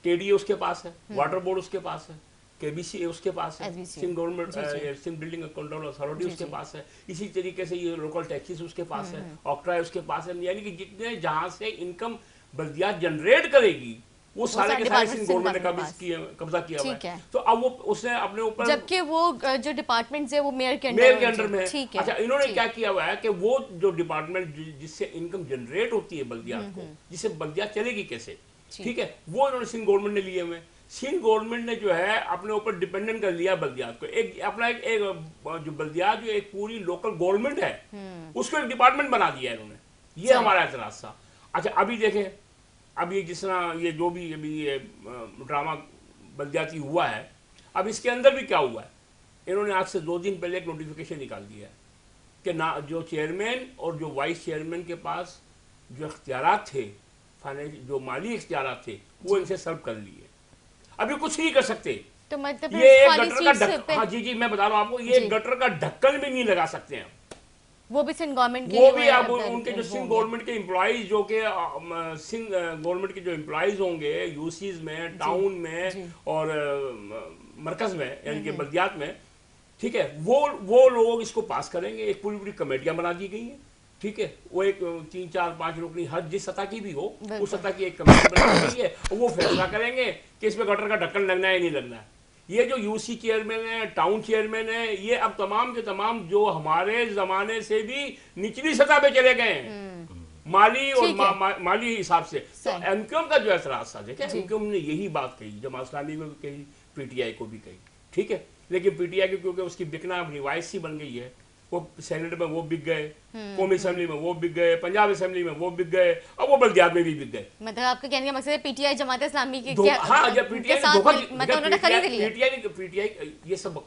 Speaker 2: KDA उसके पास है, वाटर बोर्ड उसके पास है, KBC उसके पास है, Sindh government Sindh building control authority उसके पास है, इसी तरीके से ये लोकल टैक्सेस उसके पास है, ऑक्ट्रा उसके पास है। यानी कि जितने जहाँ से इनकम बल्दियात जनरेट करेगी वो सारे के सारे सिंध गवर्नमेंट ने कब्जा किया हुआ है। तो अब वो उसने अपने ऊपर,
Speaker 1: जबकि वो जो डिपार्टमेंट है वो मेयर के
Speaker 2: अंडर में है। अच्छा, इन्होंने क्या किया हुआ है कि वो जो डिपार्टमेंट जिससे इनकम जनरेट होती है बल्दियात को, जिससे बल्दियात चलेगी कैसे, ठीक है, वो इन्होंने सिंध गवर्नमेंट ने लिए हुए। सिंध गवर्नमेंट ने जो है अपने ऊपर डिपेंडेंट कर लिया बल्दियात को। एक अपना एक जो बल्दियात जो एक पूरी लोकल गवर्नमेंट है उसको एक डिपार्टमेंट बना दिया है इन्होंने। ये हमारा एतराज था। अच्छा, अभी देखें, अभी जिस तरह ये जो भी अभी ये ड्रामा बल्दियाती हुआ है, अब इसके अंदर भी क्या हुआ है, इन्होंने आज से 2 दिन पहले एक नोटिफिकेशन निकाल दिया है कि ना जो चेयरमैन और जो वाइस चेयरमैन के पास जो इख्तियारात थे, जो माली इख्तियारात थे, वो इनसे सर्व कर लिए। अभी कुछ नहीं कर सकते।
Speaker 1: तो मतलब
Speaker 2: ये गटर का ढक्कन, हाँ जी मैं बता रहा हूँ आपको, ये गटर का ढक्कन भी नहीं लगा सकते हैं।
Speaker 1: वो भी सिंध गवर्नमेंट के,
Speaker 2: वो भी अब उनके जो सिंध गवर्नमेंट के एम्प्लॉइज जो के सिंध गवर्नमेंट के जो एम्प्लॉइज होंगे यूसीज में, टाउन में और मरकज में, यानी कि बल्दियात में, ठीक है, वो लोग इसको पास करेंगे। एक पूरी पूरी कमेटियां बना दी गई हैं। ठीक है, वो एक 3, 4, 5 रुकनी हर जिस सतह की भी हो उस सतह की एक कमेटी बनाई गई है, वो फैसला करेंगे कि इसमें गटर का ढक्कन लगना है या नहीं लगना है। ये जो यूसी चेयरमैन है, टाउन चेयरमैन है, ये अब तमाम के तमाम जो हमारे जमाने से भी निचली सतह पे चले गए हैं। माली और
Speaker 1: ठीक है।
Speaker 2: माली हिसाब से। तो
Speaker 1: सही।
Speaker 2: एमक्यूएम का जो है रास्ता देखे, एमक्यूएम ने यही बात कही, जमात इस्लामी को भी कही, पीटीआई को भी कही, ठीक है। लेकिन पीटीआई की क्योंकि उसकी बिकना रिवायत सी बन गई है, वो सेनेट में वो बिक गए, कौमी असेंबली में वो बिक गए, पंजाब असेंबली में वो बिक गए, और वो बल्दियात में भी बिक गए।
Speaker 1: मतलब आपका कहने का मकसद है पीटीआई जमात इस्लामी के
Speaker 2: हाँ, जब पीटीआई
Speaker 1: साथ मतलब उन्होंने खरीद लिया।
Speaker 2: पीटीआई ये सब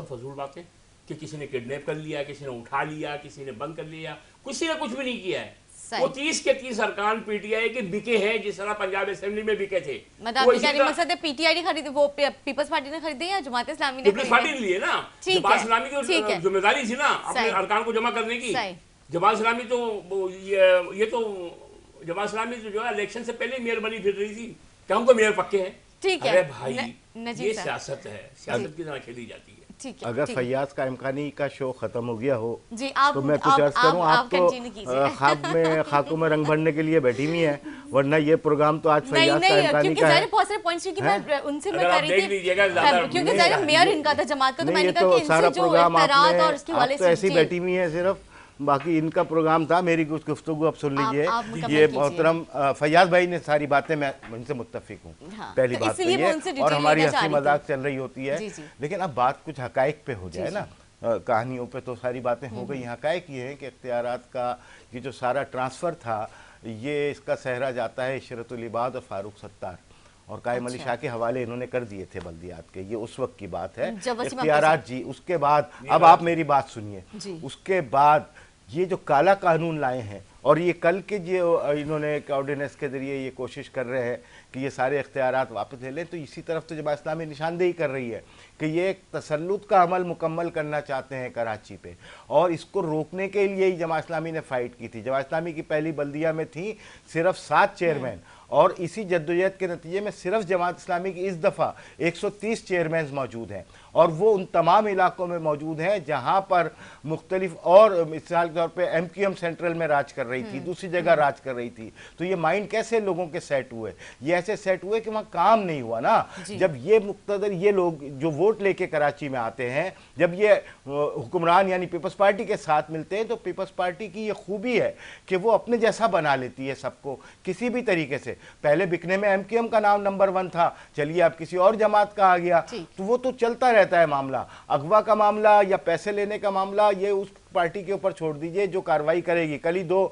Speaker 2: फजूल बातें कि किसी ने किडनैप कर लिया, किसी ने उठा लिया, किसी ने बंद कर लिया, किसी ने कुछ भी नहीं किया है। वो 30 के 30 अरकान पीटीआई के बिके हैं, जिस तरह पंजाब असेंबली में बिके थे।
Speaker 1: मतलब आपका मकसद है पीटीआई ने खरीदे, वो पीपल्स पार्टी ने खरीदे या जमात इस्लामी ने?
Speaker 2: पीपल्स पार्टी ने लिए ना, जमात इस्लामी की जिम्मेदारी थी ना अपने अरकान को जमा करने की। जमात इस्लामी तो ये तो जमात इस्लामी जो है इलेक्शन से पहले मेयर बनी फिर रही थी कि हम तो मेयर पक्के हैं।
Speaker 1: ठीक है।
Speaker 2: अरे भाई, ये सियासत है, सियासत की तरह खेली जाती है।
Speaker 3: अगर फैयाज कायमखानी का शो खत्म हो गया हो
Speaker 1: जी, आप,
Speaker 3: तो मैं कुछ अर्ज करूं, आप तो खाकों में रंग भरने के लिए बैठी हुई हैं, वरना ये प्रोग्राम तो आज फैयाज कायमखानी का है।
Speaker 1: बहुत सारे पॉइंट्स कि मैं उनसे मैं कर रही थी क्योंकि ज़रा मेयर इनका था जमात का, तो मैंने कहा कि
Speaker 3: सारा प्रोग्राम
Speaker 1: आपने
Speaker 3: तो ऐसी बैठी हुई है सिर्फ, बाकी इनका प्रोग्राम था, मेरी कुछ गुफ्तगू अब सुन लीजिए। ये मोहतरम फैयाज भाई ने सारी बातें, मैं उनसे मुत्तफिक हूँ।
Speaker 1: हाँ,
Speaker 3: पहली बात तो ये, और हमारी हंसी मजाक चल रही होती है, लेकिन अब बात कुछ हकाइक पे हो जाए ना, कहानियों पे तो सारी बातें हो गई। हकाइक ये है कि इख्तियारात का ये जो सारा ट्रांसफ़र था, ये इसका सहरा जाता है इशरतुल इबाद और फारूक सत्तार और कायम अली शाह के हवाले इन्होंने कर दिए थे बल्दियात के। ये उस वक्त की बात है, इख्तियारात जी। उसके बाद अब आप मेरी बात सुनिए, उसके बाद ये जो काला कानून लाए हैं, और ये कल के जो इन्होंने ऑर्डिनेंस के जरिए ये कोशिश कर रहे हैं कि ये सारे इख्तियारात वापस ले लें, तो इसी तरफ तो जमात इस्लामी निशानदेही कर रही है कि ये एक तसल्लुत का अमल मुकम्मल करना चाहते हैं कराची पे, और इसको रोकने के लिए ही जमात इस्लामी ने फ़ाइट की थी। जमात इस्लामी की पहली बल्दिया में थी सिर्फ 7 चेयरमैन, और इसी जद्दोजहद के नतीजे में सिर्फ जमात इस्लामी की इस दफ़ा 130 चेयरमैन मौजूद हैं, और वो उन तमाम इलाकों में मौजूद हैं जहाँ पर मुख्तलिफ, और मिसाल के तौर पे MQM सेंट्रल में राज कर रही थी, दूसरी जगह राज कर रही थी। तो ये माइंड कैसे लोगों के सेट हुए? ये ऐसे सेट हुए कि वहाँ काम नहीं हुआ ना। जब ये मुक्तदर, ये लोग जो वोट लेके कराची में आते हैं, जब ये हुक्मरान यानी पीपल्स पार्टी के साथ मिलते हैं, तो पीपल्स पार्टी की ये खूबी है कि वो अपने जैसा बना लेती है सबको किसी भी तरीके से। पहले बिकने में MQM का नाम नंबर 1 था, चलिए अब किसी और जमात का आ गया, तो वो तो चलता रहता है मामला। अगवा का मामला या पैसे लेने का मामला, ये उस पार्टी के ऊपर छोड़ दीजिए जो कार्रवाई करेगी। कल ही 2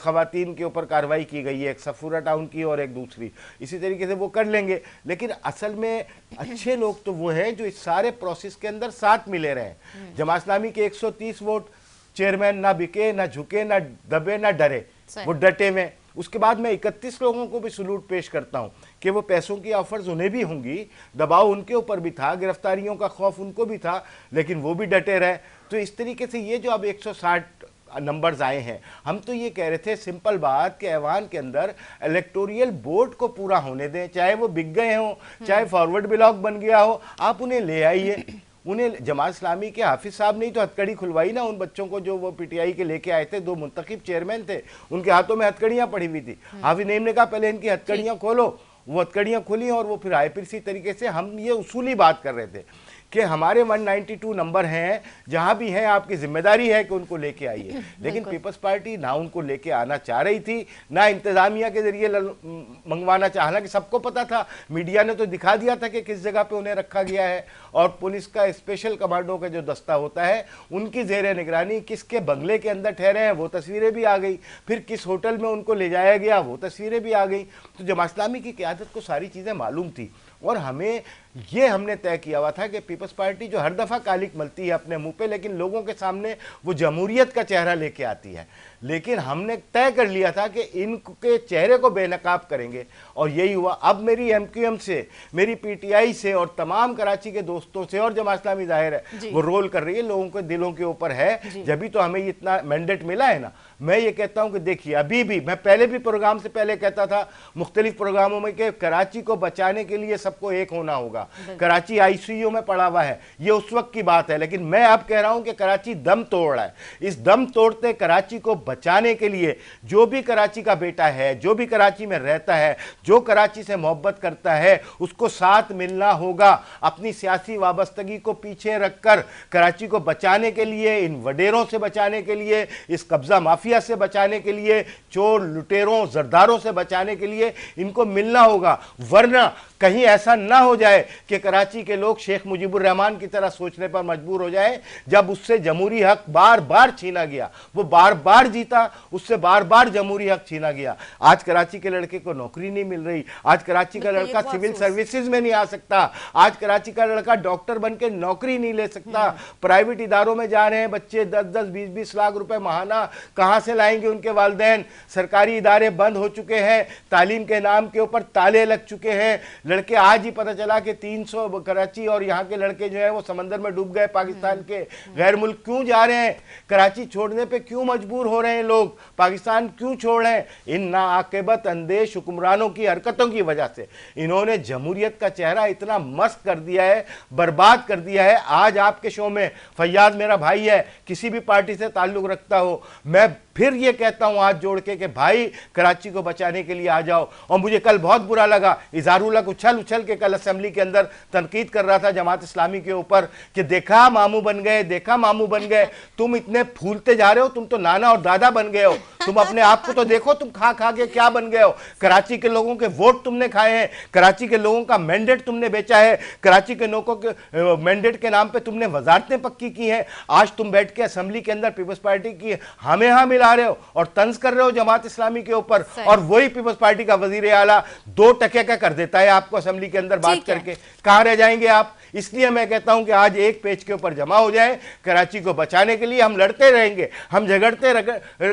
Speaker 3: खवातीन के ऊपर कार्रवाई की गई है, एक सफूरा टाउन की और एक दूसरी, इसी तरीके से वो कर लेंगे। लेकिन असल में अच्छे लोग तो वो हैं जो इस सारे प्रोसेस के अंदर साथ मिले रहे। जमात इस्लामी के 130 वोट, चेयरमैन ना बिके, ना झुके, ना दबे, ना डरे, वो डटे में। उसके बाद मैं 31 लोगों को भी सलूट पेश करता हूं कि वो पैसों की ऑफर्स उन्हें भी होंगी, दबाव उनके ऊपर भी था, गिरफ्तारियों का खौफ उनको भी था, लेकिन वो भी डटे रहे। तो इस तरीके से ये जो अब 160 नंबर्स आए हैं, हम तो ये कह रहे थे सिंपल बात कि ऐवान के अंदर इलेक्टोरियल बोर्ड को पूरा होने दें, चाहे वो बिक गए हों, चाहे फॉरवर्ड ब्लॉक बन गया हो, आप उन्हें ले आइए। उन्हें जमात इस्लामी के हाफिज साहब ने ही तो हथकड़ी खुलवाई ना उन बच्चों को, जो वो पीटीआई के लेके आए थे, 2 मुंतखब चेयरमैन थे, उनके हाथों में हथकड़ियाँ पड़ी हुई थी। हाफिज नईम ने कहा पहले इनकी हथकड़ियाँ खोलो, वो हथकड़ियाँ खुली और वो फिर आए। फिर इसी तरीके से हम ये उसूली बात कर रहे थे कि हमारे 192 नंबर हैं, जहां भी हैं आपकी जिम्मेदारी है कि उनको लेके आइए। लेकिन पीपल्स पार्टी ना उनको लेके आना चाह रही थी, ना इंतजामिया के जरिए मंगवाना चाह, हालांकि सबको पता था, मीडिया ने तो दिखा दिया था कि किस जगह पे उन्हें रखा गया है, और पुलिस का स्पेशल कमांडो का जो दस्ता होता है उनकी जेर निगरानी किसके बंगले के अंदर ठहरे हैं वो तस्वीरें भी आ गई, फिर किस होटल में उनको ले जाया गया वो तस्वीरें भी आ गई। तो जमात इस्लामी की क़यादत को सारी चीज़ें मालूम थी, और हमने तय किया हुआ था कि पीपल्स पार्टी जो हर दफ़ा कालिक मलती है अपने मुंह पे, लेकिन लोगों के सामने वो जमहूरियत का चेहरा लेके आती है। लेकिन हमने तय कर लिया था कि इनके चेहरे को बेनकाब करेंगे, और यही हुआ। अब मेरी MQM से, मेरी PTI से और तमाम कराची के दोस्तों से, और जमात इस्लामी जाहिर है वो रोल कर रही है, लोगों के दिलों के ऊपर है, जब भी तो हमें इतना मैंडेट मिला है ना। मैं ये कहता हूं कि देखिए, अभी भी मैं पहले भी प्रोग्राम से पहले कहता था मुख्तलिफ प्रोग्रामों में कि कराची को बचाने के लिए सबको एक होना होगा। कराची ICU में पड़ा हुआ है, ये उस वक्त की बात है, लेकिन मैं अब कह रहा हूं कि कराची दम तोड़ रहा है। इस दम तोड़ते कराची को बचाने के लिए जो भी कराची का बेटा है, जो भी कराची में रहता है, जो कराची से मोहब्बत करता है, उसको साथ मिलना होगा। अपनी सियासी वाबस्तगी को पीछे रखकर कराची को बचाने के लिए, इन वडेरों से बचाने के लिए, इस कब्जा माफिया माफिया से बचाने के लिए, चोर लुटेरों जरदारों से बचाने के लिए इनको मिलना होगा, वरना कहीं ऐसा ना हो जाए कि कराची के लोग शेख मुजीबुर रहमान की तरह सोचने पर मजबूर हो जाए। जब उससे जमहूरी हक बार बार छीना गया, वो बार बार जीता, उससे बार बार जमहूरी हक छीना गया। आज कराची के लड़के को नौकरी नहीं मिल रही, आज कराची का लड़का सिविल सर्विसेज में नहीं आ सकता, आज कराची का लड़का डॉक्टर बन के नौकरी नहीं ले सकता। प्राइवेट इदारों में जा रहे हैं बच्चे, 10-10, 20-20 लाख रुपए महाना कहां से लाएंगे उनके वालिदैन। सरकारी इदारे बंद हो चुके हैं, तालीम के नाम के ऊपर ताले लग चुके हैं। लड़के, आज ही पता चला कि 300 कराची और यहाँ के लड़के जो है वो समंदर में डूब गए पाकिस्तान के। गैर मुल्क क्यों जा रहे हैं? कराची छोड़ने पे क्यों मजबूर हो रहे हैं लोग? पाकिस्तान क्यों छोड़ रहे हैं? इन नाआकिबत अंदेश हुक्मरानों की हरकतों की वजह से इन्होंने जमहूरियत का चेहरा इतना मस्त कर दिया है, बर्बाद कर दिया है। आज आपके शो में फैयाज मेरा भाई है, किसी भी पार्टी से ताल्लुक रखता हो, मैं फिर ये कहता हूं हाथ जोड़ के कि भाई कराची को बचाने के लिए आ जाओ। और मुझे कल बहुत बुरा लगा, इज़हारुल हक उछल उछल के कल असेंबली के अंदर तनकीद कर रहा था जमात इस्लामी के ऊपर कि देखा मामू बन गए, देखा मामू बन गए। तुम इतने फूलते जा रहे हो, तुम तो नाना और दादा बन गए हो। तुम अपने आप को तो देखो, तुम खा खा के क्या बन गए हो। कराची के लोगों के वोट तुमने खाए हैं, कराची के लोगों का मैंडेट तुमने बेचा है, कराची के लोगों के मैंडेट के नाम पे तुमने वजारतें पक्की की हैं। आज तुम बैठ के असेंबली के अंदर पीपल्स पार्टी की हमें हाँ मिला रहे हो और तंज कर रहे हो जमात इस्लामी के ऊपर, और वही पीपल्स पार्टी का वजीर आला 2 टके का कर देता है आपको असेंबली के अंदर बात करके। कहां रह जाएंगे आप? इसलिए मैं कहता हूं कि आज एक पेज के ऊपर जमा हो जाए। कराची को बचाने के लिए हम लड़ते रहेंगे, हम झगड़ते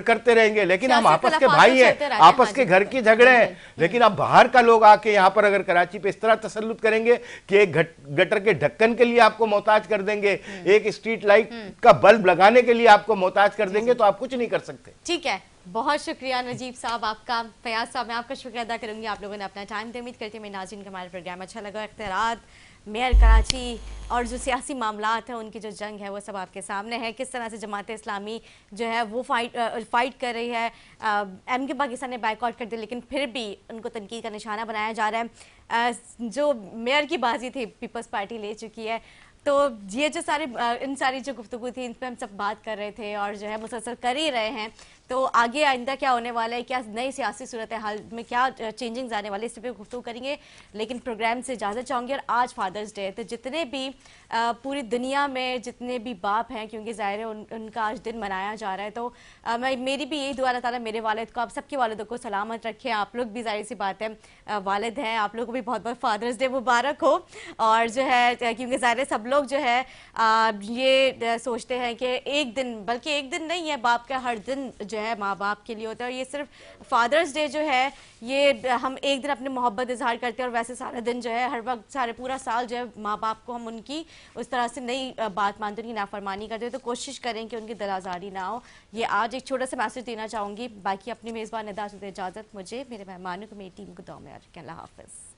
Speaker 3: करते रहेंगे, लेकिन हम आपस के भाई हैं, आपस के घर के झगड़े हैं। लेकिन अब बाहर का लोग आके यहां पर अगर कराची पे इस तरह तसल्लुत करेंगे कि एक गटर के ढक्कन के लिए आपको मोहताज कर देंगे, एक स्ट्रीट लाइट का बल्ब लगाने के लिए आपको मोहताज कर देंगे, तो आप कुछ नहीं कर सकते।
Speaker 1: ठीक है, बहुत शुक्रिया नजीब साहब आपका। फयाज साहब, मैं आपका शुक्रिया अदा करूंगी, आप लोगों ने अपना टाइम दिया। उम्मीद करती हूँ मेरे नाज़रीन का हमारा प्रोग्राम अच्छा लगा। इख्तियारात, मेयर कराची और जो सियासी मामलात हैं उनकी जो जंग है वो सब आपके सामने है। किस तरह से जमात इस्लामी जो है वो फाइट कर रही है। MK पाकिस्तान ने बाइकआउट कर दिया, लेकिन फिर भी उनको तनकीद का निशाना बनाया जा रहा है। जो मेयर की बाजी थी पीपल्स पार्टी ले चुकी है। तो ये जो इन सारी जो गुफ्तगू थी, इन पर हम सब बात कर रहे थे और जो है मुसलसल कर ही रहे हैं। तो आगे आइंदा क्या होने वाला है, क्या नई सियासी सूरत हाल में क्या चेंजिंग्स आने वाले, इस पर गुफ्तगू करेंगे। लेकिन प्रोग्राम से इजाज़त चाहूँगी। और आज फादर्स डे है, तो जितने भी पूरी दुनिया में जितने भी बाप हैं, क्योंकि ज़ाहिर है उनका आज दिन मनाया जा रहा है, तो मेरी भी यही दुआ, अल्लाह ताला मेरे वालिद को, आप सबके वालिदों को सलामत रखें। आप लोग भी ज़ाहिर सी बात है वालिद हैं, आप लोगों को भी बहुत बहुत फादर्स डे मुबारक हो। और जो है क्योंकि ज़ाहिर है सब लोग जो है ये सोचते हैं कि एक दिन, बल्कि एक दिन नहीं है, बाप का हर दिन जो है माँ बाप के लिए होता है। और ये सिर्फ फादर्स डे जो है ये हम एक दिन अपनी मोहब्बत इजहार करते हैं, और वैसे सारा दिन जो है हर वक्त पूरा साल जो है माँ बाप को हम उनकी उस तरह से नई बात मानते, उनकी नाफरमानी करते हैं। तो कोशिश करें कि उनकी दिल आज़ारी ना हो। ये आज एक छोटा सा मैसेज देना चाहूँगी। बाकी अपनी मेज़बान निदा से इजाज़त, मुझे, मेरे मेहमानों को, मेरी टीम को दुआ में याद रखें। अल्लाह हाफ़िज़।